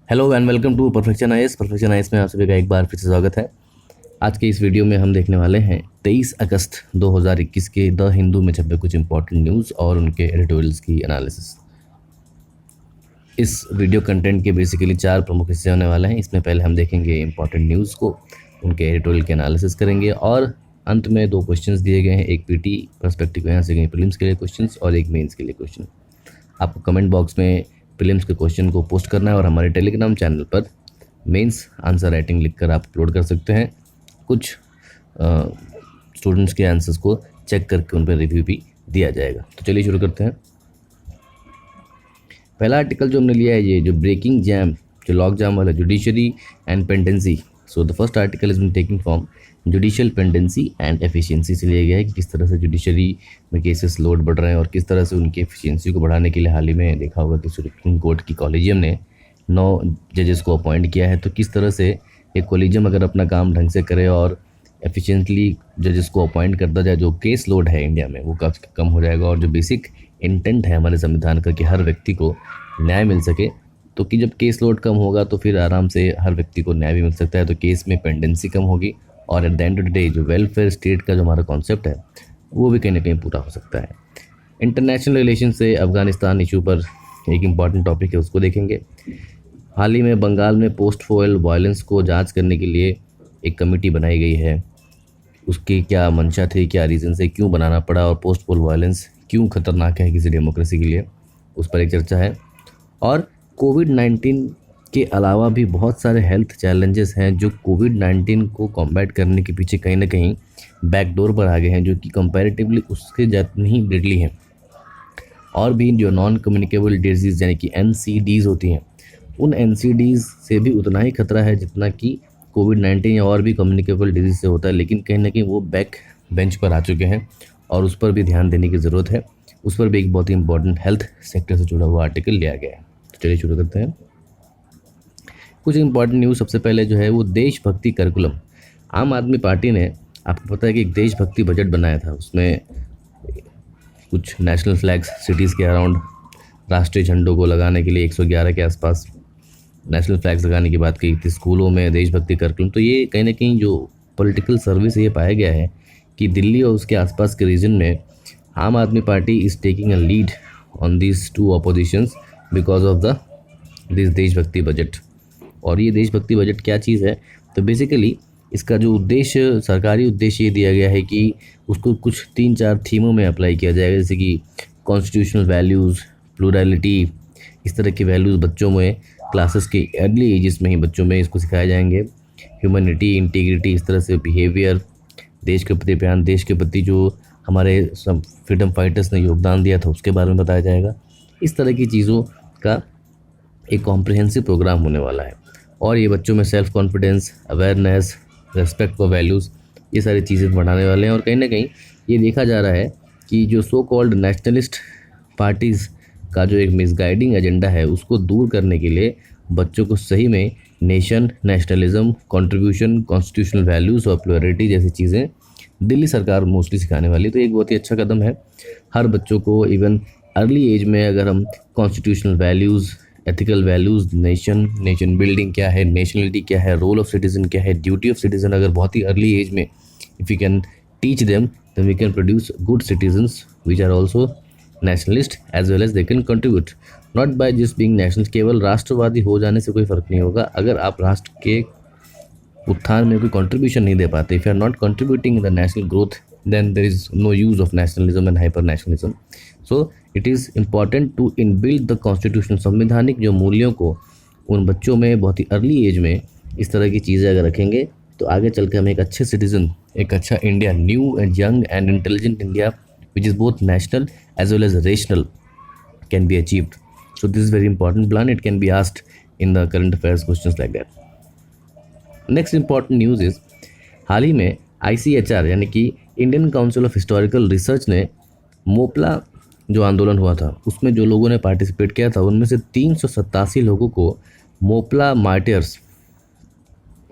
Hello and welcome to perfection IAS. Perfection IAS में आप सभी का एक बार फिर से स्वागत है। आज के इस वीडियो में हम देखने वाले हैं 23 अगस्त 2021 के द हिंदू में छपे कुछ इंपॉर्टेंट न्यूज़ और उनके एडिटोरियल्स की एनालिसिस। इस वीडियो कंटेंट के बेसिकली 4 प्रमुख हिस्से होने वाले हैं। इसमें पहले हम देखेंगे इंपॉर्टेंट न्यूज़ को, उनके एडिटोरियल के एनालिसिस करेंगे और अंत में 2 क्वेश्चंस दिए गए हैं, एक पीटी पर्सपेक्टिव यहाँ से गए प्रीलिम्स के लिए क्वेश्चंस और एक मेंस के लिए क्वेश्चन। आपको कमेंट बॉक्स में प्रीलिम्स के क्वेश्चन को पोस्ट करना है और हमारे टेलीग्राम चैनल पर मेंस आंसर राइटिंग लिखकर आप अपलोड कर सकते हैं। कुछ स्टूडेंट्स के आंसर्स को चेक करके उन पर रिव्यू भी दिया जाएगा। तो चलिए शुरू करते हैं। पहला आर्टिकल जो हमने लिया है ये जो ब्रेकिंग जैम, जो लॉक जाम वाला, judiciary and pendency. So the first article is been taking from judicial pendency and efficiency से लिया गया है कि किस तरह से जुडिशरी में केसेस लोड बढ़ रहे हैं और किस तरह से उनकी एफिशिएंसी को बढ़ाने के लिए हाल ही में देखा होगा कि सुप्रीम कोर्ट की कॉलेजियम ने 9 जजेस को अपॉइंट किया है। तो किस तरह से एक कॉलेजियम अगर अपना काम ढंग से करे और एफिशिएंटली जजेस को अपॉइंट करता जाए, जो केस लोड है इंडिया में वो काफ़ी कम हो जाएगा। और जो बेसिक इंटेंट है हमारे संविधान का कि हर व्यक्ति को न्याय मिल सके, तो कि जब केस लोड कम होगा तो फिर आराम से हर व्यक्ति को न्याय भी मिल सकता है। तो केस में पेंडेंसी कम होगी और eight the end of the day जो वेलफेयर स्टेट का जो हमारा कॉन्सेप्ट है वो भी कहीं ना कहीं पूरा हो सकता है। इंटरनेशनल रिलेशन से अफगानिस्तान इशू पर एक इम्पॉर्टेंट टॉपिक है, उसको देखेंगे। हाल ही में बंगाल में पोस्ट पोल वायलेंस को जांच करने के लिए एक कमेटी बनाई गई है। उसकी क्या मंशा थी, क्या रीज़न से क्यों बनाना पड़ा और पोस्ट पोल वायलेंस क्यों खतरनाक है किसी डेमोक्रेसी के लिए, उस पर एक चर्चा है। और कोविड-19 के अलावा भी बहुत सारे हेल्थ चैलेंजेस हैं जो कोविड-19 को कॉम्बैट करने के पीछे कहीं ना कहीं बैकडोर पर आ गए हैं, जो कि कंपैरेटिवली उसके जितनी ही डेडली हैं। और भी जो नॉन कम्युनिकेबल डिजीज़ यानी कि NCDs होती हैं, उन NCDs से भी उतना ही खतरा है जितना कि कोविड-19 या और भी कम्युनिकेबल डिजीज़ से होता है, लेकिन कहीं ना कहीं वो बैक बेंच पर आ चुके हैं और उस पर भी ध्यान देने की ज़रूरत है। उस पर भी एक बहुत ही इंपॉर्टेंट हेल्थ सेक्टर से जुड़ा हुआ आर्टिकल लिया गया है। तो चलिए शुरू करते हैं। कुछ इंपॉर्टेंट न्यूज़। सबसे पहले जो है वो देशभक्ति करिकुलम। आम आदमी पार्टी ने, आपको पता है कि एक देशभक्ति बजट बनाया था, उसमें कुछ नेशनल फ्लैग्स सिटीज़ के अराउंड राष्ट्रीय झंडों को लगाने के लिए 111 के आसपास नेशनल फ्लैग्स लगाने की बात की थी स्कूलों में, देशभक्ति करिकुलम। तो ये कहीं ना कहीं जो पॉलिटिकल सर्वे से ये पाया गया है कि दिल्ली और उसके आसपास के रीजन में आम आदमी party is taking a lead on these 2 opposition's because of the this देशभक्ति बजट। और ये देशभक्ति बजट क्या चीज़ है, तो बेसिकली इसका जो उद्देश्य, सरकारी उद्देश्य ये दिया गया है कि उसको कुछ 3-4 थीमों में अप्लाई किया जाएगा, जैसे कि कॉन्स्टिट्यूशनल वैल्यूज़, प्लूरलिटी, इस तरह के वैल्यूज़ बच्चों में क्लासेस के अर्ली एजेस में ही बच्चों में इसको सिखाए जाएंगे। ह्यूमैनिटी, इंटीग्रिटी, इस तरह से बिहेवियर, देश के प्रति प्यार, देश के प्रति जो हमारे सब फ्रीडम फाइटर्स ने योगदान दिया था उसके बारे में बताया जाएगा। इस तरह की चीज़ों का एक कॉम्प्रिहेंसिव प्रोग्राम होने वाला है। और ये बच्चों में self confidence, awareness, respect for values, ये सारी चीज़ें बढ़ाने वाले हैं। और कहीं ना कहीं ये देखा जा रहा है कि जो सो कॉल्ड नेशनलिस्ट पार्टीज़ का जो एक मिसगाइडिंग एजेंडा है उसको दूर करने के लिए बच्चों को सही में nation, nationalism, contribution, constitutional values और प्लूरलिटी जैसी चीज़ें दिल्ली सरकार मोस्टली सिखाने वाली। तो एक बहुत ही अच्छा कदम है। हर बच्चों को इवन अर्ली एज में अगर हम constitutional values, ethical values, nation building क्या है, नेशनलिटी क्या है, रोल ऑफ सिटीज़न क्या है, ड्यूटी ऑफ सिटीज़न, अगर बहुत ही अर्ली एज में if you can teach them then we can produce good citizens which are also nationalist as well as they can contribute not by just being national. केवल राष्ट्रवादी हो जाने से कोई फ़र्क नहीं होगा अगर आप राष्ट्र के उत्थान में कोई कंट्रीब्यूशन नहीं दे पाते। If you are not contributing in the national growth then there is no use of nationalism and hyper nationalism. So it is important to inbuild the constitution, संवैधानिक जो मूल्यों को उन बच्चों में बहुत ही अर्ली एज में इस तरह की चीज़ें अगर रखेंगे तो आगे चल के हमें एक अच्छे सिटीजन, एक अच्छा India, new and young and intelligent India which is both national as well as rational can be achieved. So this is very important plan. It can be asked in the current affairs questions like that. Next important news is हाल ही में ICHR यानी कि Indian council of historical research ने मोपला जो आंदोलन हुआ था उसमें जो लोगों ने पार्टिसिपेट किया था उनमें से 387 लोगों को मोपला मार्टियर्स,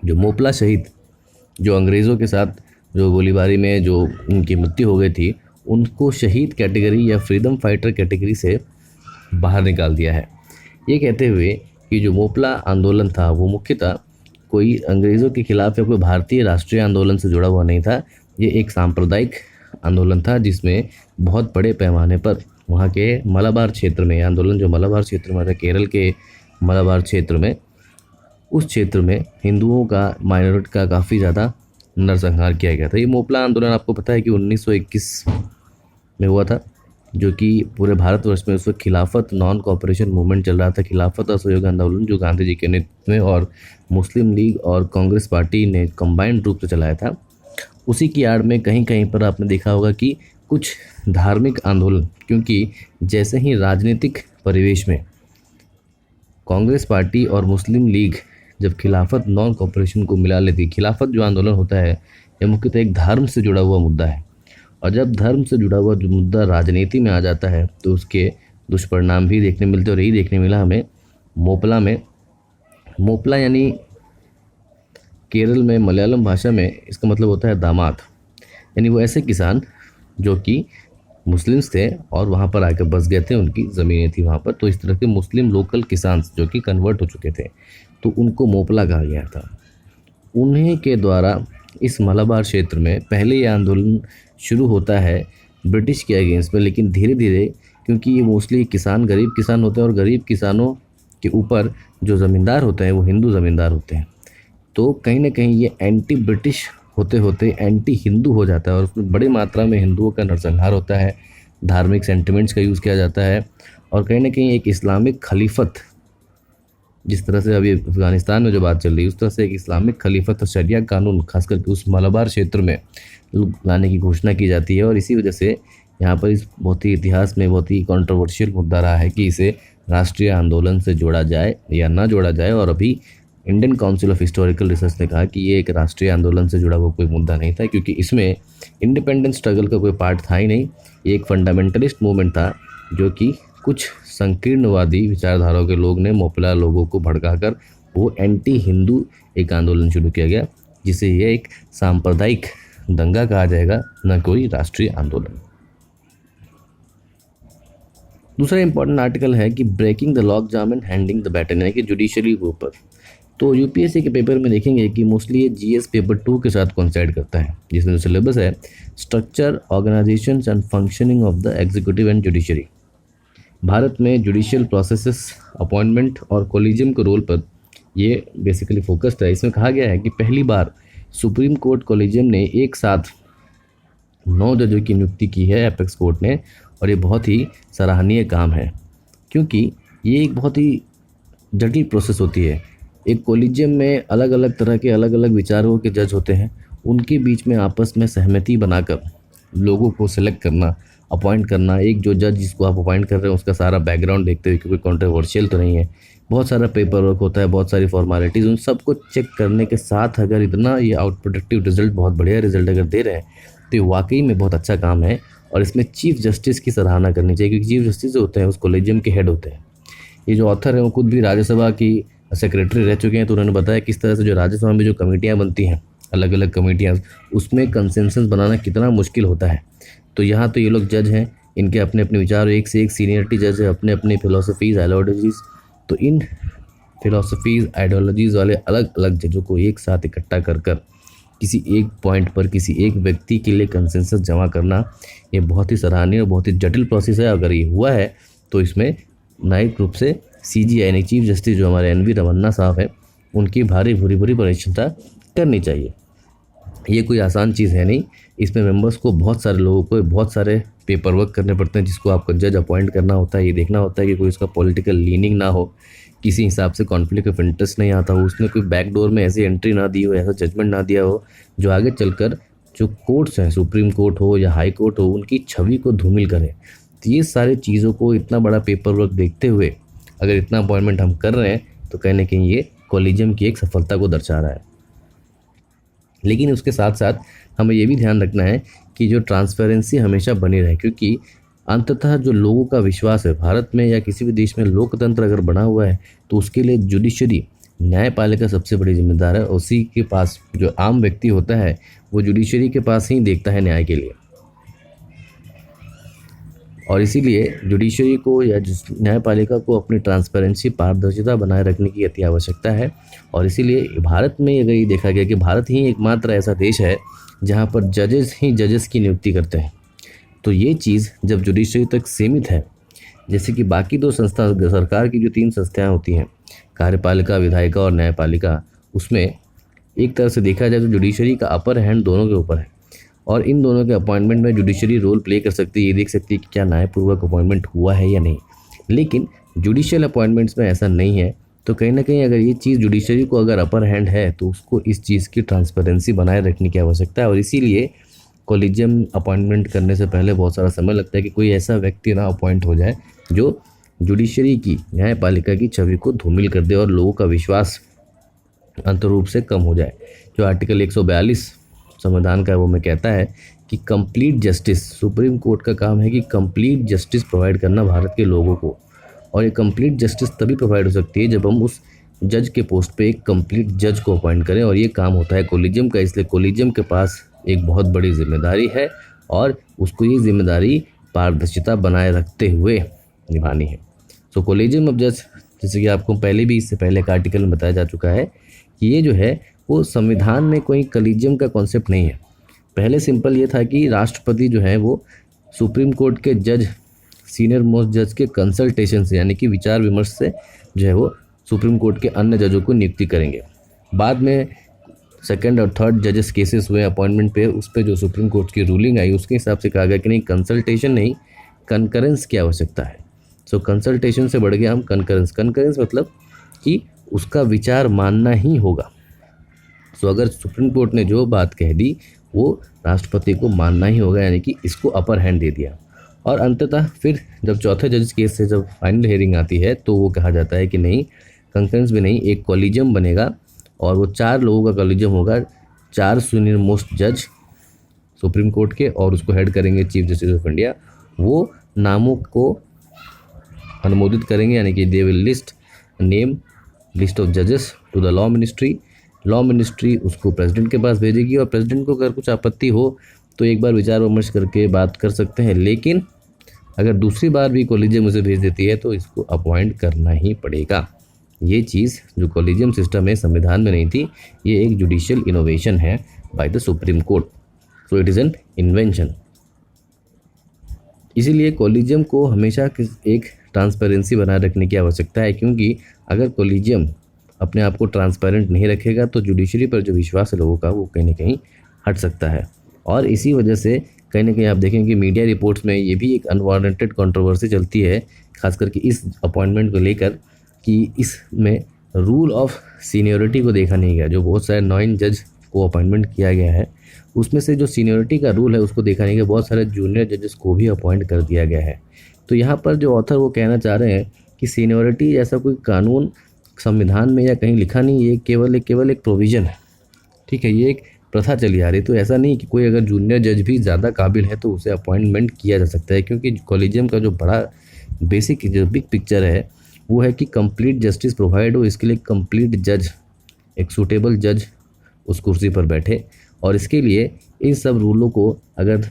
जो मोपला शहीद, जो अंग्रेज़ों के साथ जो गोलीबारी में जो उनकी मृत्यु हो गई थी, उनको शहीद कैटेगरी या फ्रीडम फाइटर कैटेगरी से बाहर निकाल दिया है। ये कहते हुए कि जो मोपला आंदोलन था वो मुख्यतः कोई अंग्रेज़ों के खिलाफ या कोई भारतीय राष्ट्रीय आंदोलन से जुड़ा हुआ नहीं था। ये एक सांप्रदायिक आंदोलन था जिसमें बहुत बड़े पैमाने पर वहाँ के मलाबार क्षेत्र में, आंदोलन जो मलाबार क्षेत्र में था, केरल के मलाबार क्षेत्र में, उस क्षेत्र में हिंदुओं का, माइनॉरिटी का काफ़ी ज़्यादा नरसंहार किया गया था। ये मोपला आंदोलन आपको पता है कि 1921 में हुआ था, जो कि पूरे भारतवर्ष में उस वक्त खिलाफत नॉन कॉपरेशन मूवमेंट चल रहा था। खिलाफत असहयोग आंदोलन जो गांधी जी के नेतृत्व में और मुस्लिम लीग और कांग्रेस पार्टी ने कंबाइंड रूप से चलाया था। उसी की आड़ में कहीं कहीं पर आपने देखा होगा कि कुछ धार्मिक आंदोलन, क्योंकि जैसे ही राजनीतिक परिवेश में कांग्रेस पार्टी और मुस्लिम लीग जब खिलाफत नॉन कॉपरेशन को मिला लेती, खिलाफत जो आंदोलन होता है यह मुख्यतः एक धर्म से जुड़ा हुआ मुद्दा है, और जब धर्म से जुड़ा हुआ जो मुद्दा राजनीति में आ जाता है तो उसके दुष्परिणाम भी देखने मिलते हैं। और यही देखने मिला हमें मोपला में। मोपला यानी केरल में मलयालम भाषा में इसका मतलब होता है दामाद, यानी वो ऐसे किसान जो कि मुस्लिम्स थे और वहाँ पर आकर बस गए थे, उनकी ज़मीनें थी वहाँ पर, तो इस तरह के मुस्लिम लोकल किसान जो कि कन्वर्ट हो चुके थे, तो उनको मोपला कहा गया था। उन्हीं के द्वारा इस मलाबार क्षेत्र में पहले ये आंदोलन शुरू होता है ब्रिटिश के अगेंस्ट में, लेकिन धीरे धीरे, क्योंकि ये मोस्टली किसान गरीब किसान होते हैं और गरीब किसानों के ऊपर जो ज़मींदार होते हैं वो हिंदू ज़मींदार होते हैं, तो कहीं ना कहीं ये एंटी ब्रिटिश होते होते एंटी हिंदू हो जाता है और उसमें बड़ी मात्रा में हिंदुओं का नरसंहार होता है, धार्मिक सेंटिमेंट्स का यूज़ किया जाता है, और कहीं ना कहीं एक इस्लामिक खलीफत, जिस तरह से अभी अफ़गानिस्तान में जो बात चल रही है उस तरह से एक इस्लामिक खलीफत और शरिया कानून खास करके उस मलाबार क्षेत्र में लाने की घोषणा की जाती है। और इसी वजह से यहाँ पर इस बहुत ही इतिहास में बहुत ही कंट्रोवर्शियल मुद्दा रहा है कि इसे राष्ट्रीय आंदोलन से जोड़ा जाए या ना जोड़ा जाए। और अभी Indian council of historical research ने कहा कि ये एक राष्ट्रीय आंदोलन से जुड़ा हुआ कोई मुद्दा नहीं था, क्योंकि इसमें इंडिपेंडेंस स्ट्रगल का कोई पार्ट था ही नहीं। ये एक फंडामेंटलिस्ट मूवमेंट था जो कि कुछ संकीर्णवादी विचारधाराओं के लोग ने मोपला लोगों को भड़काकर वो एंटी हिंदू एक आंदोलन शुरू किया गया, जिसे ये एक सांप्रदायिक दंगा कहा जाएगा, न कोई राष्ट्रीय आंदोलन। दूसरा इंपॉर्टेंट आर्टिकल है कि breaking the logjam and handing the baton, यानी कि जुडिशरी के ऊपर। तो यूपीएससी के पेपर में देखेंगे कि मोस्टली ये जीएस पेपर 2 के साथ कोइंसाइड करता है, जिसमें जो सिलेबस है structure, organisation and functioning of the executive and judiciary. Bharat में जुडिशियल प्रोसेसेस, अपॉइंटमेंट और कोलिजियम के रोल पर ये बेसिकली फोकस्ड है। इसमें कहा गया है कि पहली बार सुप्रीम कोर्ट कोलिजियम ने एक साथ 9 जजों की नियुक्ति की है एपेक्स कोर्ट ने, और ये बहुत ही सराहनीय काम है, क्योंकि ये एक बहुत ही जटिल प्रोसेस होती है। एक कोलिजियम में अलग अलग तरह के अलग अलग विचारों के जज होते हैं, उनके बीच में आपस में सहमति बनाकर लोगों को सिलेक्ट करना, अपॉइंट करना। एक जो जज जिसको आप अपॉइंट कर रहे हैं उसका सारा बैकग्राउंड देखते हुए, क्योंकि कंट्रोवर्शियल तो नहीं है, बहुत सारा पेपर वर्क होता है, बहुत सारी फॉर्मेलिटीज़, उन सबको चेक करने के साथ अगर इतना ये आउट प्रोडक्टिव रिजल्ट, बहुत बढ़िया रिजल्ट अगर दे रहे हैं तो ये वाकई में बहुत अच्छा काम है। और इसमें चीफ जस्टिस की सराहना करनी चाहिए, क्योंकि चीफ जस्टिस जो होते हैं उस कोलिजियम के हेड होते हैं। ये जो ऑथर हैं वो खुद भी राज्यसभा की सेक्रेटरी रह चुके हैं, तो उन्होंने बताया किस तरह से जो राज्यसभा में जो कमेटियाँ बनती हैं, अलग अलग कमेटियाँ, उसमें कंसेंसस बनाना कितना मुश्किल होता है। तो यहाँ तो ये लोग जज हैं, इनके अपने अपने विचार, एक से एक सीनियरिटी जज है, अपने अपने फिलोसफीज़, आइडियोलॉजीज़, तो इन फिलोसफीज़ आइडियोलॉजीज़ वाले अलग अलग जजों को एक साथ इकट्ठा कर किसी एक पॉइंट पर किसी एक व्यक्ति के लिए कंसेंसस जमा करना, ये बहुत ही सराहनीय और बहुत ही जटिल प्रोसेस है। अगर ये हुआ है तो इसमें न्यायिक रूप से सीजीआई यानी चीफ जस्टिस जो हमारे एनवी रमन्ना साहब हैं, उनकी भारी भूरी प्रशंसा करनी चाहिए। ये कोई आसान चीज़ है नहीं, इसमें मेंबर्स को, बहुत सारे लोगों को बहुत सारे पेपर वर्क करने पड़ते हैं, जिसको आपको जज अपॉइंट करना होता है। ये देखना होता है कि कोई उसका पॉलिटिकल लीनिंग ना हो, किसी हिसाब से कॉन्फ्लिक्ट ऑफ इंटरेस्ट नहीं आता हो, उसने कोई बैकडोर में ऐसी एंट्री ना दी हो, ऐसा जजमेंट ना दिया हो जो आगे चलकर जो कोर्ट्स हैं, सुप्रीम कोर्ट हो या हाई कोर्ट हो, उनकी छवि को धूमिल करे। तो ये सारी चीज़ों को, इतना बड़ा पेपर वर्क देखते हुए अगर इतना अपॉइंटमेंट हम कर रहे हैं तो कहीं ना कहीं ये कॉलेजियम की एक सफलता को दर्शा रहा है। लेकिन उसके साथ साथ हमें ये भी ध्यान रखना है कि जो ट्रांसपेरेंसी हमेशा बनी रहे, क्योंकि अंततः जो लोगों का विश्वास है भारत में या किसी भी देश में, लोकतंत्र अगर बना हुआ है तो उसके लिए जुडिशरी, न्यायपालिका सबसे बड़ी जिम्मेदार है। उसी के पास जो आम व्यक्ति होता है वो जुडिशरी के पास ही देखता है न्याय के लिए। और इसीलिए जुडिशरी को या न्यायपालिका को अपनी ट्रांसपेरेंसी पारदर्शिता बनाए रखने की अति आवश्यकता है। और इसीलिए भारत में अगर ये देखा गया कि भारत ही एकमात्र ऐसा देश है जहाँ पर जजेस ही जजेस की नियुक्ति करते हैं, तो ये चीज़ जब जुडिशरी तक सीमित है, जैसे कि बाकी दो संस्था सरकार की जो 3 संस्थाएं होती हैं, कार्यपालिका, विधायिका और न्यायपालिका, उसमें एक तरह से देखा जाए तो जुडिशरी का अपर हैंड दोनों के ऊपर है और इन दोनों के अपॉइंटमेंट में जुडिशरी रोल प्ले कर सकती है, ये देख सकती है कि क्या न्यायपूर्वक अपॉइंटमेंट हुआ है या नहीं। लेकिन जुडिशियल अपॉइंटमेंट्स में ऐसा नहीं है। तो कहीं ना कहीं अगर ये चीज़ जुडिशरी को अगर अपर हैंड है तो उसको इस चीज़ की ट्रांसपेरेंसी बनाए रखने की आवश्यकता है। और इसीलिए कॉलेजियम अपॉइंटमेंट करने से पहले बहुत सारा समय लगता है कि कोई ऐसा व्यक्ति ना अपॉइंट हो जाए जो जुडिशरी की, न्यायपालिका की छवि को धूमिल कर दे और लोगों का विश्वास अंतर रूप से कम हो जाए। जो आर्टिकल 142 संविधान का है वो में कहता है कि कंप्लीट जस्टिस, सुप्रीम कोर्ट का काम है कि कंप्लीट जस्टिस प्रोवाइड करना भारत के लोगों को। और ये कंप्लीट जस्टिस तभी प्रोवाइड हो सकती है जब हम उस जज के पोस्ट पे एक कंप्लीट जज को अपॉइंट करें, और ये काम होता है कॉलेजियम का। इसलिए कॉलेजियम के पास एक बहुत बड़ी जिम्मेदारी है और उसको ये जिम्मेदारी पारदर्शिता बनाए रखते हुए निभानी है। सो कॉलेजियम ऑफ जज, जैसे कि आपको पहले भी इससे पहले का आर्टिकल में बताया जा चुका है कि ये जो है वो संविधान में कोई कॉलेजियम का कॉन्सेप्ट नहीं है। पहले सिंपल ये था कि राष्ट्रपति जो है वो सुप्रीम कोर्ट के जज, सीनियर मोस्ट जज के कंसल्टेशन से, यानी कि विचार विमर्श से जो है वो सुप्रीम कोर्ट के अन्य जजों को नियुक्ति करेंगे। बाद में सेकंड और थर्ड जजेस केसेस हुए अपॉइंटमेंट पे, उस पर जो सुप्रीम कोर्ट की रूलिंग आई उसके हिसाब से कहा गया कि नहीं, कंसल्टेशन नहीं, कंकरेंस की आवश्यकता है। सो कंसल्टेशन से बढ़ गया हम कंकरेंस। कंकरेंस मतलब कि उसका विचार मानना ही होगा। सो अगर सुप्रीम कोर्ट ने जो बात कह दी वो राष्ट्रपति को मानना ही होगा, यानी कि इसको अपर हैंड दे दिया। और अंततः फिर जब चौथे जज केस से जब फाइनल हियरिंग आती है तो वो कहा जाता है कि नहीं, कंकरेंस भी नहीं, एक कॉलेजियम बनेगा और वो 4 लोगों का कॉलेजियम होगा, 4 सीनियर मोस्ट जज सुप्रीम कोर्ट के, और उसको हेड करेंगे चीफ जस्टिस ऑफ इंडिया। वो नामों को अनुमोदित करेंगे, यानी कि दे विल लिस्ट ऑफ जजेस to the law ministry. Law ministry उसको प्रेसिडेंट के पास भेजेगी और प्रेसिडेंट को अगर कुछ आपत्ति हो तो एक बार विचार विमर्श करके बात कर सकते हैं। लेकिन अगर दूसरी बार भी कॉलेजियम उसे भेज देती है तो इसको अपॉइंट करना ही पड़ेगा। ये चीज़ जो कॉलेजियम सिस्टम है संविधान में नहीं थी, ये एक जुडिशियल इनोवेशन है by the supreme court. So it is an invention. इसीलिए कॉलेजियम को हमेशा एक ट्रांसपेरेंसी बनाए रखने की आवश्यकता है, क्योंकि अगर कॉलेजियम अपने आप को ट्रांसपेरेंट नहीं रखेगा तो जुडिशरी पर जो विश्वास है लोगों का वो कहीं ना कहीं हट सकता है। और इसी वजह से कहीं ना कहीं आप देखें कि मीडिया रिपोर्ट्स में ये भी एक अनवारंटेड कंट्रोवर्सी चलती है, खास करके इस अपॉइंटमेंट को लेकर, कि इसमें रूल ऑफ सीनियरिटी को देखा नहीं गया। जो बहुत सारे 9 जज को अपॉइंटमेंट किया गया है उसमें से जो सीनियरिटी का रूल है उसको देखा नहीं गया, बहुत सारे जूनियर जजेस को भी अपॉइंट कर दिया गया है। तो यहाँ पर जो ऑथर वो कहना चाह रहे हैं कि सीनियरिटी ऐसा कोई कानून संविधान में या कहीं लिखा नहीं, ये केवल एक प्रोविज़न है। ठीक है, ये एक प्रथा चली आ रही। तो ऐसा नहीं कि कोई अगर जूनियर जज भी ज़्यादा काबिल है तो उसे अपॉइंटमेंट किया जा सकता है, क्योंकि कॉलेजियम का जो बड़ा बेसिक जो बिग पिक्चर है वो है कि कंप्लीट जस्टिस प्रोवाइड हो। इसके लिए कंप्लीट जज, एक सूटेबल जज उस कुर्सी पर बैठे। और इसके लिए इन सब रूलों को अगर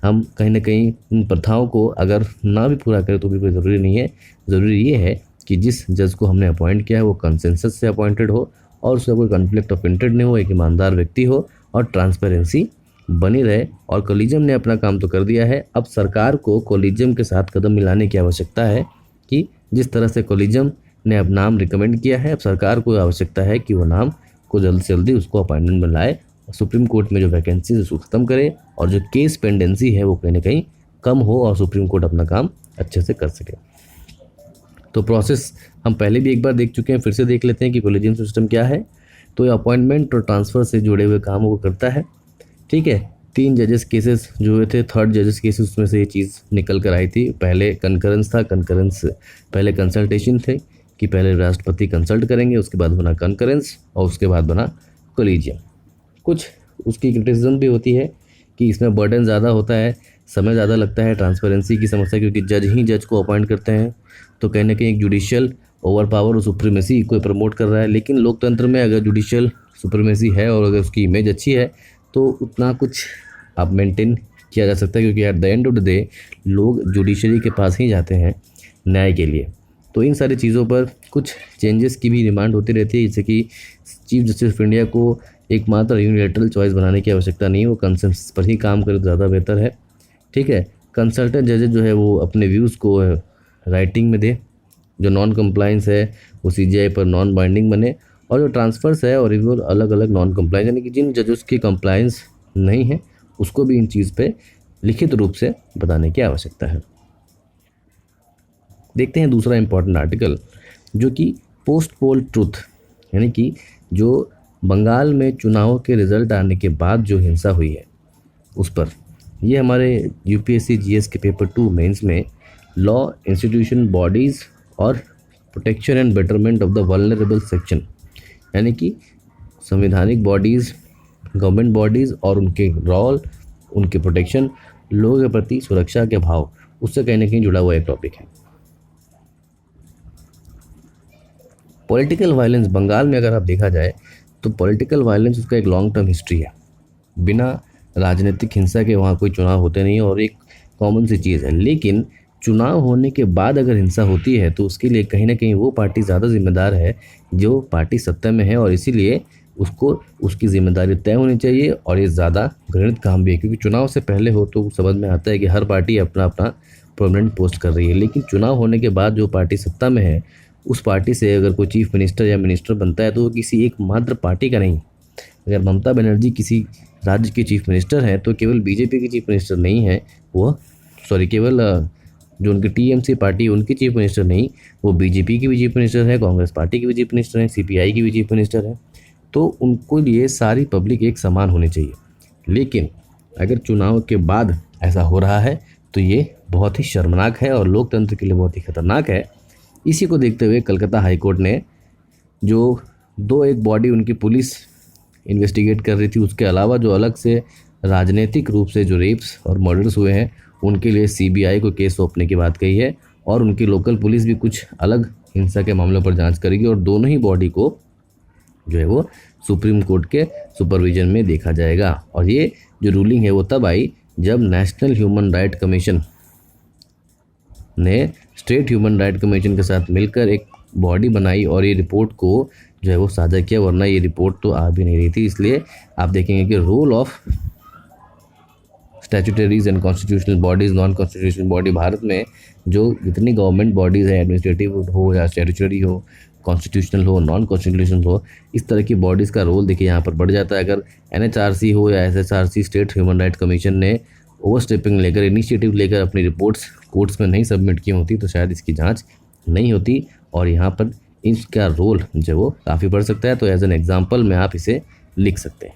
हम कहीं ना कहीं इन प्रथाओं को अगर ना भी पूरा करें तो भी कोई ज़रूरी नहीं है। ज़रूरी ये है कि जिस जज को हमने अपॉइंट किया है वो कंसेंसस से अपॉइंटेड हो और उसका कोई कॉन्फ्लिक्ट ऑफ इंटरेस्ट नहीं हो, एक ईमानदार व्यक्ति हो और ट्रांसपेरेंसी बनी रहे। और कॉलेजियम ने अपना काम तो कर दिया है, अब सरकार को कॉलेजियम के साथ कदम मिलाने की आवश्यकता है कि जिस तरह से कॉलेजियम ने अब नाम रिकमेंड किया है, अब सरकार को आवश्यकता है कि वो नाम को जल्द से जल्दी उसको अपॉइंटमेंट में लाए, सुप्रीम कोर्ट में जो वैकेंसीज उसको ख़त्म करे और जो केस पेंडेंसी है वो कहीं ना कहीं कम हो और सुप्रीम कोर्ट अपना काम अच्छे से कर सके। तो प्रोसेस हम पहले भी एक बार देख चुके हैं, फिर से देख लेते हैं कि कॉलेजियम सिस्टम क्या है। तो ये अपॉइंटमेंट और ट्रांसफ़र से जुड़े हुए कामों को करता है। ठीक है, 3 जजेस केसेस जो हुए थे, थर्ड जजेस केसेस उसमें से ये चीज़ निकल कर आई थी। पहले कंकरेंस था, पहले कंसल्टेशन थे कि पहले राष्ट्रपति कंसल्ट करेंगे, उसके बाद बना कंकरेंस और उसके बाद बना कॉलेजियम। कुछ उसकी क्रिटिसिज्म भी होती है कि इसमें बर्डन ज़्यादा होता है, समय ज़्यादा लगता है, ट्रांसपेरेंसी की समस्या, क्योंकि जज ही जज को अपॉइंट करते हैं। तो कहीं ना कहीं एक जुडिशियल ओवर पावर और सुप्रीमेसी को प्रमोट कर रहा है। लेकिन लोकतंत्र में अगर जुडिशियल सुप्रीमेसी है और अगर उसकी इमेज अच्छी है तो उतना कुछ आप मेंटेन किया जा सकता है, क्योंकि eight the end of the day लोग जुडिशरी के पास ही जाते हैं न्याय के लिए। तो इन सारी चीज़ों पर कुछ चेंजेस की भी डिमांड होती रहती है, जैसे कि चीफ जस्टिस ऑफ इंडिया को एकमात्र यूनिलैटरल चॉइस बनाने की आवश्यकता नहीं है, वो कंसेंसस पर ही काम करे तो ज़्यादा बेहतर है। ठीक है, कंसल्टेंट जजेस जो है वो अपने व्यूज़ को राइटिंग में दे, जो नॉन कंप्लाइंस है वो सीजीआई पर नॉन बाइंडिंग बने, और जो ट्रांसफर्स है और रिव्यू अलग अलग नॉन कंप्लाइंस, यानी कि जिन जजेस की कंप्लाइंस नहीं है उसको भी इन चीज़ पे लिखित रूप से बताने की आवश्यकता है। देखते हैं दूसरा इंपॉर्टेंट आर्टिकल, जो कि पोस्ट पोल ट्रुथ, यानी कि जो बंगाल में चुनाव के रिजल्ट आने के बाद जो हिंसा हुई है उस पर। ये हमारे यूपीएससी जीएस के पेपर 2 मेंस में लॉ, इंस्टीट्यूशन, बॉडीज़ और protection and betterment of the vulnerable section, यानी कि संवैधानिक बॉडीज़, गवर्नमेंट बॉडीज़ और उनके रोल, उनके प्रोटेक्शन, लोगों के प्रति सुरक्षा के भाव, उससे कहीं ना कहीं जुड़ा हुआ एक टॉपिक है। पॉलिटिकल वायलेंस बंगाल में अगर आप देखा जाए तो पॉलिटिकल वायलेंस उसका एक लॉन्ग टर्म हिस्ट्री है। बिना राजनीतिक हिंसा के वहाँ कोई चुनाव होते नहीं और एक कॉमन सी चीज़ है। लेकिन चुनाव होने के बाद अगर हिंसा होती है तो उसके लिए कहीं ना कहीं वो पार्टी ज़्यादा जिम्मेदार है जो पार्टी सत्ता में है, और इसीलिए उसको उसकी जिम्मेदारी तय होनी चाहिए, और ये ज़्यादा घृणित काम भी है, क्योंकि चुनाव से पहले हो तो समझ में आता है कि हर पार्टी अपना अपना परमानेंट पोस्ट कर रही है, लेकिन चुनाव होने के बाद जो पार्टी सत्ता में है उस पार्टी से अगर कोई चीफ मिनिस्टर या मिनिस्टर बनता है तो वो किसी एक मात्र पार्टी का नहीं। अगर ममता बनर्जी किसी राज्य की चीफ मिनिस्टर है तो केवल बीजेपी की चीफ मिनिस्टर नहीं है वो, केवल जो उनकी टीएमसी पार्टी उनकी चीफ मिनिस्टर नहीं, वो बीजेपी की भी चीफ मिनिस्टर है, कांग्रेस पार्टी की भी चीफ मिनिस्टर है, सीपीआई की भी चीफ मिनिस्टर है। तो उनको लिए सारी पब्लिक एक समान होनी चाहिए। लेकिन अगर चुनाव के बाद ऐसा हो रहा है तो ये बहुत ही शर्मनाक है और लोकतंत्र के लिए बहुत ही खतरनाक है। इसी को देखते हुए कलकत्ता हाईकोर्ट ने जो एक बॉडी उनकी पुलिस इन्वेस्टिगेट कर रही थी, उसके अलावा जो अलग से राजनीतिक रूप से जो रेप्स और मर्डर्स हुए हैं उनके लिए सीबीआई को केस सौंपने की बात कही है, और उनकी लोकल पुलिस भी कुछ अलग हिंसा के मामलों पर जांच करेगी, और दोनों ही बॉडी को जो है वो सुप्रीम कोर्ट के सुपरविजन में देखा जाएगा। और ये जो रूलिंग है वो तब आई जब नेशनल ह्यूमन राइट कमीशन ने स्टेट ह्यूमन राइट कमीशन के साथ मिलकर एक बॉडी बनाई और ये रिपोर्ट को जो है वो साझा किया, वरना ये रिपोर्ट तो आ भी नहीं रही थी। इसलिए आप देखेंगे कि role of statutories and constitutional bodies, non constitutional body, Bharat में जो जितनी गवर्नमेंट बॉडीज़ हैं, एडमिनिस्ट्रेटिव हो या स्टैट्यूटरी हो, कॉन्स्टिट्यूशनल हो, नॉन कॉन्स्टिट्यूशनल हो, इस तरह की बॉडीज़ का रोल देखिए यहाँ पर बढ़ जाता है। अगर एनएचआरसी हो या एसएसआरसी, स्टेट ह्यूमन राइट कमीशन ने ओवरस्टेपिंग लेकर, इनिशिएटिव लेकर अपनी रिपोर्ट्स कोर्ट्स में नहीं सबमिट की होती तो शायद इसकी जांच नहीं होती, और यहाँ पर इसका रोल जो वो काफ़ी बढ़ सकता है। तो एज एन एग्जांपल में आप इसे लिख सकते हैं।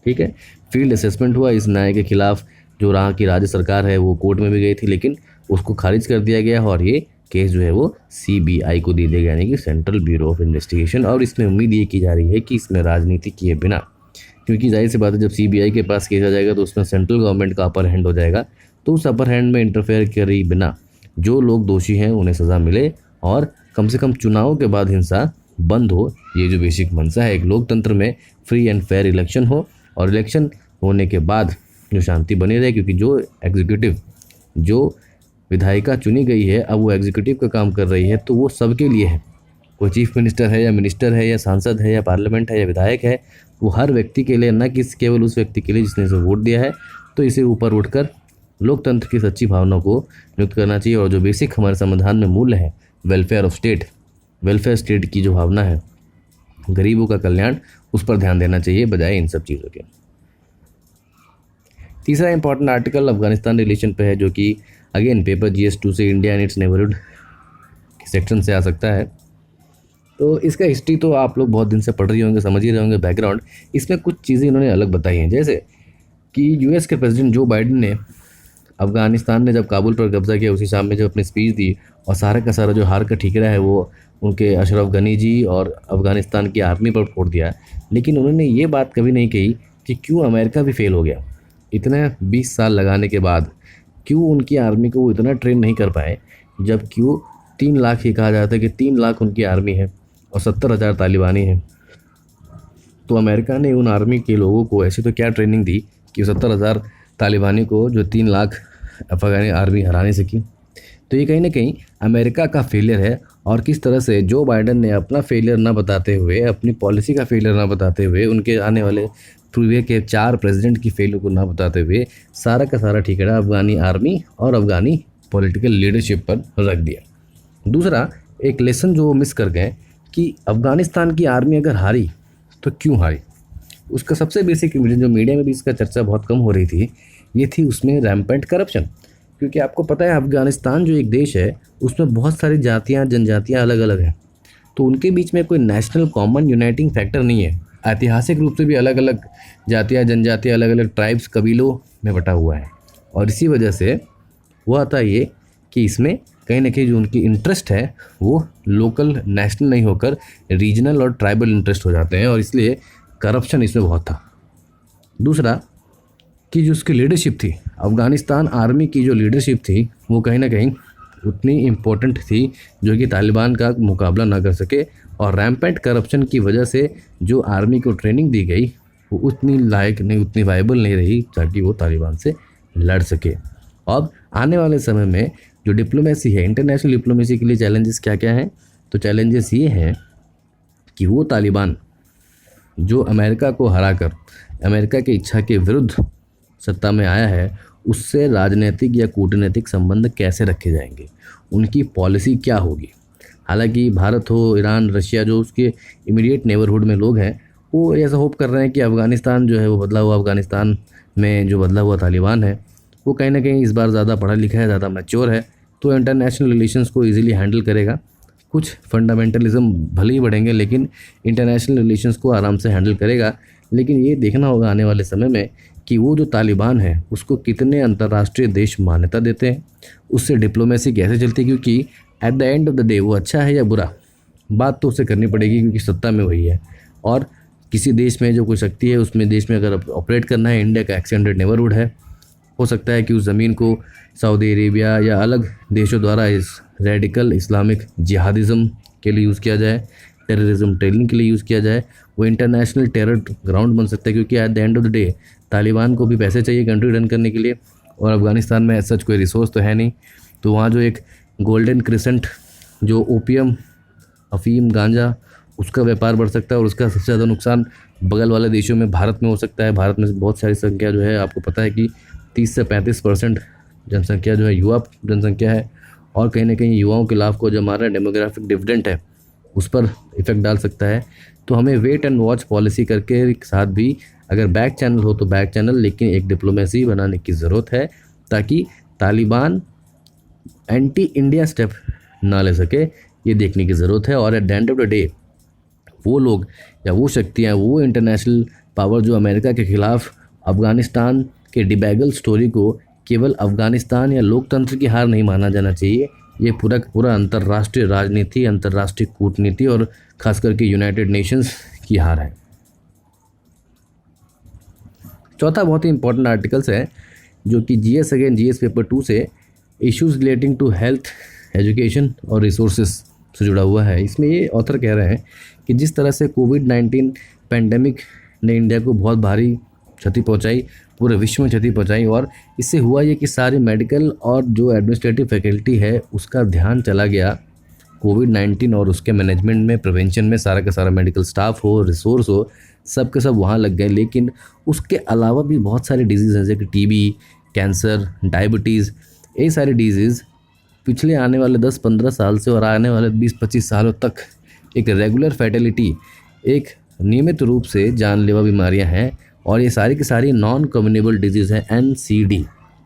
ठीक है, फील्ड असेसमेंट हुआ इस न्याय के खिलाफ, जो रहा कि राज्य सरकार है वो कोर्ट में भी गई थी लेकिन उसको खारिज कर दिया गया, और ये केस जो है वो सीबीआई को दे दिया गया, यानी कि सेंट्रल ब्यूरो ऑफ इन्वेस्टिगेशन। और इसमें उम्मीद ये की जा रही है कि इसमें राजनीति किए बिना, क्योंकि जाहिर सी बात है जब सीबीआई के पास केस आ जाएगा तो उसमें सेंट्रल गवर्नमेंट का अपर हैंड हो जाएगा, तो उस अपर हैंड में इंटरफेयर करे बिना जो लोग दोषी हैं उन्हें सज़ा मिले, और कम से कम चुनाव के बाद हिंसा बंद हो। ये जो बेसिक मंशा है एक लोकतंत्र में, फ्री एंड फेयर इलेक्शन हो, और इलेक्शन होने के बाद जो शांति बनी रहे, क्योंकि जो एग्जीक्यूटिव, जो विधायिका चुनी गई है अब वो एग्जीक्यूटिव का काम कर रही है, तो वो सबके लिए है। कोई चीफ मिनिस्टर है या मिनिस्टर है या सांसद है या पार्लियामेंट है या विधायक है, वो हर व्यक्ति के लिए, न कि केवल उस व्यक्ति के लिए जिसने इसे वोट दिया है। तो इसे ऊपर उठकर लोकतंत्र की सच्ची भावना को नियुक्त करना चाहिए, और जो बेसिक हमारे संविधान में मूल्य है welfare of state, welfare state की जो भावना है, गरीबों का कल्याण, उस पर ध्यान देना चाहिए बजाय इन सब चीज़ों के। तीसरा इंपॉर्टेंट आर्टिकल अफगानिस्तान रिलेशन पे है, जो कि अगेन पेपर GS2 से इंडिया एंड इट्स नेबरहुड के सेक्शन से आ सकता है। तो इसका हिस्ट्री तो आप लोग बहुत दिन से पढ़ रहे होंगे, समझ ही रहे होंगे बैकग्राउंड। इसमें कुछ चीज़ें इन्होंने अलग बताई हैं, जैसे कि यूएस के प्रेसिडेंट जो बाइडेन ने अफगानिस्तान ने जब काबुल पर कब्जा किया उसी शाम में जब अपनी स्पीच दी, और सारा का सारा जो हार का ठीकरा है वो उनके अशरफ गनी जी और अफगानिस्तान की आर्मी पर फोड़ दिया। लेकिन उन्होंने ये बात कभी नहीं कही कि क्यों अमेरिका भी फेल हो गया। इतने 20 साल लगाने के बाद क्यों उनकी आर्मी को वो इतना ट्रेन नहीं कर पाए, जब क्यों 3 लाख ही कहा जाता है कि 3 लाख उनकी आर्मी है और 70,000 तालिबानी हैं। तो अमेरिका ने उन आर्मी के लोगों को ऐसी तो क्या ट्रेनिंग दी कि 70,000 तालिबानी को जो 3 लाख अफगानी आर्मी हरा नहीं सकी। तो ये कहीं ना कहीं अमेरिका का फेलियर है, और किस तरह से जो बाइडन ने अपना फेलियर ना बताते हुए, अपनी पॉलिसी का फेलियर ना बताते हुए, उनके आने वाले प्रीवियस के 4 प्रेसिडेंट की फेलियर को ना बताते हुए सारा का सारा ठिकाना अफगानी आर्मी और अफगानी पॉलिटिकल लीडरशिप पर रख दिया। दूसरा एक लेसन जो वो मिस कर गए कि अफ़गानिस्तान की आर्मी अगर हारी तो क्यों हारी, उसका सबसे बेसिक रीज़न, जो मीडिया में भी इसका चर्चा बहुत कम हो रही थी, ये थी उसमें रैम्पेंट करप्शन। क्योंकि आपको पता है अफ़गानिस्तान जो एक देश है उसमें बहुत सारी जातियाँ जनजातियाँ अलग अलग हैं, तो उनके बीच में कोई नेशनल कॉमन यूनाइटिंग फैक्टर नहीं है। ऐतिहासिक रूप से भी अलग अलग जातियाँ जनजातियाँ अलग अलग ट्राइब्स कबीलों में बटा हुआ है, और इसी वजह से हुआ था ये कि इसमें कहीं ना कहीं जो उनकी इंटरेस्ट है वो लोकल नेशनल नहीं होकर रीजनल और ट्राइबल इंटरेस्ट हो जाते हैं, और इसलिए करप्शन इसमें बहुत था। दूसरा कि जो उसकी लीडरशिप थी, अफ़गानिस्तान आर्मी की जो लीडरशिप थी वो कहीं ना कहीं उतनी इम्पोर्टेंट थी जो कि तालिबान का मुकाबला ना कर सके, और रैम्पेंट करप्शन की वजह से जो आर्मी को ट्रेनिंग दी गई वो उतनी लायक नहीं, उतनी वायबल नहीं रही ताकि वो तालिबान से लड़ सके। अब आने वाले समय में जो डिप्लोमेसी है, इंटरनेशनल डिप्लोमेसी के लिए चैलेंजेस क्या क्या हैं, तो चैलेंजेस ये हैं कि वो तालिबान जो अमेरिका को हराकर अमेरिका की इच्छा के विरुद्ध सत्ता में आया है, उससे राजनीतिक या कूटनीतिक संबंध कैसे रखे जाएंगे, उनकी पॉलिसी क्या होगी। हालांकि भारत हो, ईरान, रशिया जो उसके इमीडिएट नेबरहुड में लोग हैं, वो ऐसा होप कर रहे हैं कि अफ़गानिस्तान जो है वो बदला हुआ अफ़गानिस्तान में जो बदला हुआ तालिबान है वो कहीं ना कहीं इस बार ज़्यादा पढ़ा लिखा है, ज़्यादा मैच्योर है, तो इंटरनेशनल रिलेशंस को ईजिली हैंडल करेगा। कुछ फंडामेंटलिज्म भले ही बढ़ेंगे लेकिन इंटरनेशनल रिलेशंस को आराम से हैंडल करेगा। लेकिन ये देखना होगा आने वाले समय में कि वो जो तालिबान है उसको कितने अंतर्राष्ट्रीय देश मान्यता देते हैं, उससे डिप्लोमेसी कैसे चलती है, क्योंकि eight the end of the day वो अच्छा है या बुरा, बात तो उसे करनी पड़ेगी क्योंकि सत्ता में वही है। और किसी देश में जो कोई शक्ति है उसमें देश में अगर ऑपरेट करना है, इंडिया का एक्सटेंडेड नेबरहुड है, हो सकता है कि उस ज़मीन को सऊदी अरेबिया या अलग देशों द्वारा इस रेडिकल इस्लामिक जिहादिज़म के लिए यूज़ किया जाए, टेररिज्म ट्रेनिंग के लिए यूज़ किया जाए, वो इंटरनेशनल टेरर ग्राउंड बन सकता है। क्योंकि eight the end of the day Taliban को भी पैसे चाहिए कंट्री रन करने के लिए, और अफ़गानिस्तान में सच कोई रिसोर्स तो है नहीं, तो वहाँ जो एक गोल्डन क्रिसेंट जो ओपियम, अफीम, गांजा, उसका व्यापार बढ़ सकता है, और उसका सबसे ज़्यादा नुकसान बगल वाले देशों में भारत में हो सकता है। भारत में बहुत सारी संख्या जो है, आपको पता है कि 30 से 35% जनसंख्या जो है युवा जनसंख्या है, और कहीं ना कहीं युवाओं के लाभ को जो हमारा डेमोग्राफिक डिविडेंड है उस पर इफेक्ट डाल सकता है। तो हमें वेट एंड वॉच पॉलिसी करके साथ भी अगर बैक चैनल हो तो बैक चैनल, लेकिन एक डिप्लोमेसी बनाने की ज़रूरत है ताकि तालिबान एंटी इंडिया स्टेप ना ले सके, ये देखने की ज़रूरत है। और eight the end of the day वो लोग या वो शक्तियाँ, वो इंटरनेशनल पावर जो अमेरिका के ख़िलाफ़ अफ़गानिस्तान के डिबैगल स्टोरी को केवल अफ़गानिस्तान या लोकतंत्र की हार नहीं माना जाना चाहिए, ये पूरा पूरा अंतर्राष्ट्रीय राजनीति, अंतर्राष्ट्रीय कूटनीति और खास करके यूनाइटेड नेशंस की हार है। चौथा बहुत ही इंपॉर्टेंट आर्टिकल्स है जो कि जीएस अगेन जीएस पेपर 2 से issues relating to health, education और रिसोर्सेज से जुड़ा हुआ है। इसमें ये ऑथर कह रहे हैं कि जिस तरह से कोविड-19 पेंडेमिक ने इंडिया को बहुत भारी क्षति पहुंचाई, पूरे विश्व में क्षति पहुंचाई, और इससे हुआ ये कि सारी मेडिकल और जो एडमिनिस्ट्रेटिव फैकल्टी है उसका ध्यान चला गया कोविड-19 और उसके मैनेजमेंट में, प्रिवेंशन में। सारा का सारा मेडिकल स्टाफ हो, रिसोर्स हो, सब के सब वहाँ लग गए। लेकिन उसके अलावा भी बहुत सारे डिजीज़ हैं जैसे कि टीबी, कैंसर, डायबिटीज़, ये सारे डिजीज़ पिछले आने वाले 10-15 साल से और आने वाले 20-25 सालों तक एक रेगुलर फैटेलिटी, एक नियमित रूप से जानलेवा बीमारियां हैं, और ये सारी की सारी नॉन कम्युनिकेबल डिजीज़ हैं, NCD।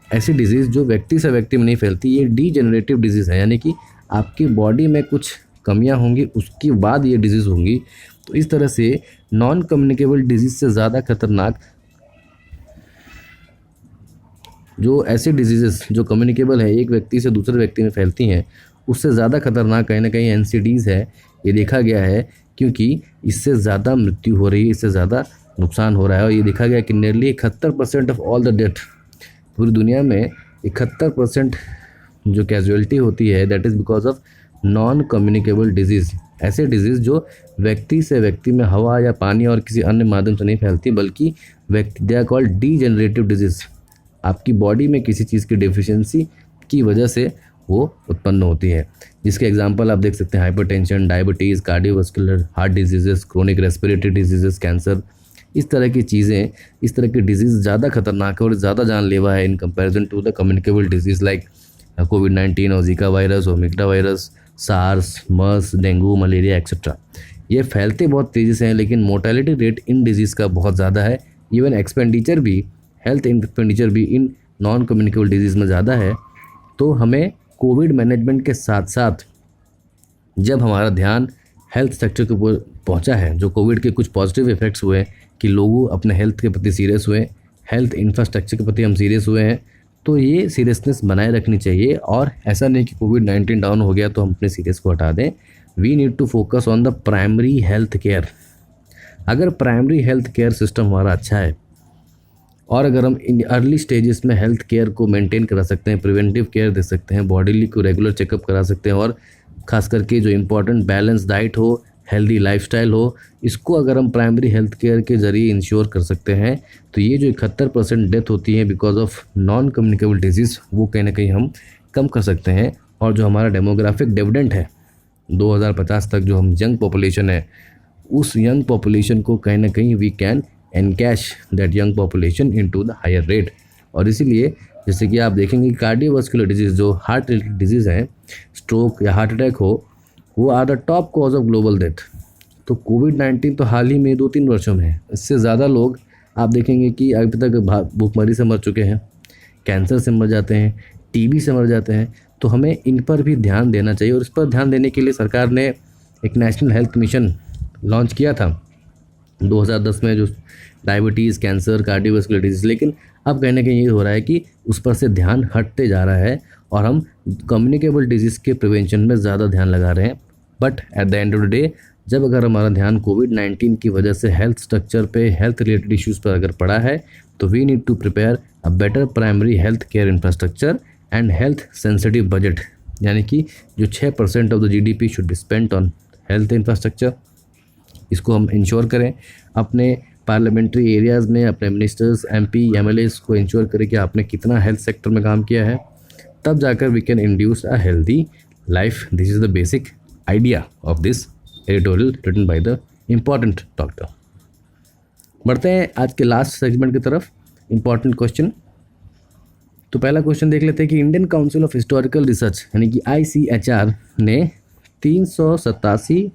ऐसी डिजीज़ जो व्यक्ति से व्यक्ति में नहीं फैलती, ये डीजेनरेटिव डिजीज़ है, यानी कि आपकी बॉडी में कुछ कमियां होंगी उसके बाद ये डिजीज़ होंगी। तो इस तरह से नॉन कम्युनिकेबल डिजीज़ से ज़्यादा खतरनाक जो ऐसी डिजीज़ेस जो कम्युनिकेबल है, एक व्यक्ति से दूसरे व्यक्ति में फैलती हैं, उससे ज़्यादा खतरनाक कहीं ना कहीं NCDs है। ये देखा गया है क्योंकि इससे ज़्यादा मृत्यु हो रही है, इससे ज़्यादा नुकसान हो रहा है। और ये देखा गया कि nearly 71% of all the death, पूरी दुनिया में 71% जो कैजुअलिटी होती है that is because of non communicable disease. ऐसे डिजीज़ जो व्यक्ति से व्यक्ति में हवा या पानी और किसी अन्य माध्यम से नहीं फैलती, बल्कि व्यक्ति they are called degenerative disease. आपकी बॉडी में किसी चीज़ की डेफिशिएंसी की वजह से वो उत्पन्न होती है, जिसके एग्जांपल आप देख सकते हैं hypertension, diabetes, cardiovascular, heart diseases, chronic respiratory diseases, cancer. इस तरह की चीज़ें, इस तरह की डिजीज़ ज़्यादा खतरनाक है और ज़्यादा जानलेवा है in comparison to the communicable disease like कोविड-19 और जीका वायरस और मिग्डा virus, SARS, MERS, dengue, malaria etcetera. ये फैलते बहुत तेज़ी से हैं, लेकिन मोर्टेलिटी रेट इन डिजीज़ का बहुत ज़्यादा है। इवन एक्सपेंडिचर भी, हेल्थ एक्सपेंडिचर भी इन नॉन कम्युनिकेबल डिजीज़ में ज़्यादा है। तो हमें कोविड मैनेजमेंट के साथ साथ जब हमारा ध्यान हेल्थ सेक्टर के ऊपर पहुंचा है, जो कोविड के कुछ पॉजिटिव इफेक्ट्स हुए कि लोग अपने हेल्थ के प्रति सीरियस हुए, हेल्थ इंफ्रास्ट्रक्चर के प्रति हम सीरियस हुए हैं, तो ये सीरियसनेस बनाए रखनी चाहिए। और ऐसा नहीं कि कोविड-19 डाउन हो गया तो हम अपने सीरियस को हटा दें। We need to focus on the primary health care. अगर प्राइमरी हेल्थ केयर सिस्टम हमारा अच्छा है और अगर हम इन अर्ली स्टेजेस में हेल्थ केयर को मेंटेन करा सकते हैं, प्रिवेंटिव केयर दे सकते हैं, बॉडी को रेगुलर चेकअप करा सकते हैं और ख़ास करके जो इम्पोर्टेंट बैलेंस डाइट हो, हेल्दी लाइफस्टाइल हो, इसको अगर हम प्राइमरी हेल्थ केयर के ज़रिए इंश्योर कर सकते हैं, तो ये जो 71% डेथ होती है because of non communicable disease, वो कहीं ना कहीं हम कम कर सकते हैं। और जो हमारा डेमोग्राफिक डिविडेंड है 2050 तक, जो हम यंग पॉपुलेशन है, उस यंग पॉपुलेशन को कहीं ना कहीं we can encash that young population into the higher rate. और इसीलिए जैसे कि आप देखेंगे कार्डियोवास्कुलर डिजीज़, जो हार्ट रिलेटेड डिजीज़ हैं, स्ट्रोक या हार्ट अटैक हो, वो are the top cause of global death. तो कोविड-19 तो हाल ही में 2-3 वर्षों में है, इससे ज़्यादा लोग आप देखेंगे कि अभी तक भूखमरी से मर चुके हैं, कैंसर से मर जाते हैं, टीबी से मर जाते हैं। तो हमें इन पर भी ध्यान देना चाहिए और इस पर ध्यान देने के लिए सरकार ने एक नेशनल हेल्थ मिशन लॉन्च किया था 2010 में, जो डायबिटीज़, कैंसर, कार्डियोवास्कुलर डिजीज़। लेकिन अब कहीं ना कहीं ये हो रहा है कि उस पर से ध्यान हटते जा रहा है और हम कम्युनिकेबल डिजीज़ के प्रिवेंशन में ज़्यादा ध्यान लगा रहे हैं। But at the end of the day, जब अगर हमारा ध्यान कोविड-19 की वजह से हेल्थ स्ट्रक्चर पे, हेल्थ रिलेटेड इश्यूज़ पर अगर पड़ा है, तो we need to prepare a better primary health care infrastructure and health sensitive budget, यानी कि जो 6% of the GDP should be spent on health infrastructure. इसको हम इंश्योर करें अपने पार्लियामेंट्री एरियाज़ में, अपने मिनिस्टर्स, MP, MLAs को इंश्योर करें कि आपने कितना हेल्थ सेक्टर में काम किया है, तब जाकर we can induce a healthy life. This is the basic idea of this editorial written by the important doctor. बढ़ते हैं आज के लास्ट सेगमेंट की तरफ, इम्पॉर्टेंट क्वेश्चन। तो पहला क्वेश्चन देख लेते हैं कि Indian council of historical research यानी कि ICHR ने 387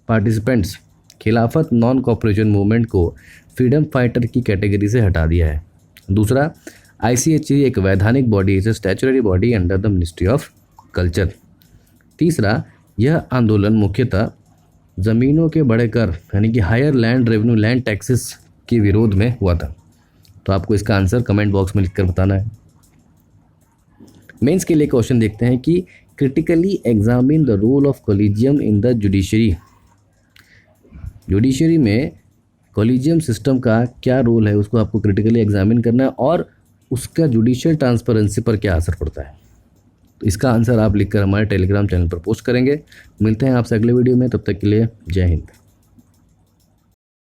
पार्टिसिपेंट्स खिलाफत नॉन कॉपरेशन मूवमेंट को फ्रीडम फाइटर की कैटेगरी से हटा दिया है। दूसरा, ICHR एक वैधानिक बॉडी है, statutory body under the ministry of culture. तीसरा, यह आंदोलन मुख्यतः ज़मीनों के बड़े कर यानी कि higher land revenue, land taxes के विरोध में हुआ था। तो आपको इसका आंसर कमेंट बॉक्स में लिखकर बताना है। मेंस के लिए क्वेश्चन देखते हैं कि critically examine the role of collegium in the judiciary. Judiciary में कॉलेजियम सिस्टम का क्या रोल है, उसको आपको क्रिटिकली एग्जामिन करना है और उसका जुडिशियल ट्रांसपेरेंसी पर क्या असर पड़ता है। तो इसका आंसर आप लिखकर हमारे टेलीग्राम चैनल पर पोस्ट करेंगे। मिलते हैं आपसे अगले वीडियो में, तब तक के लिए जय हिंद।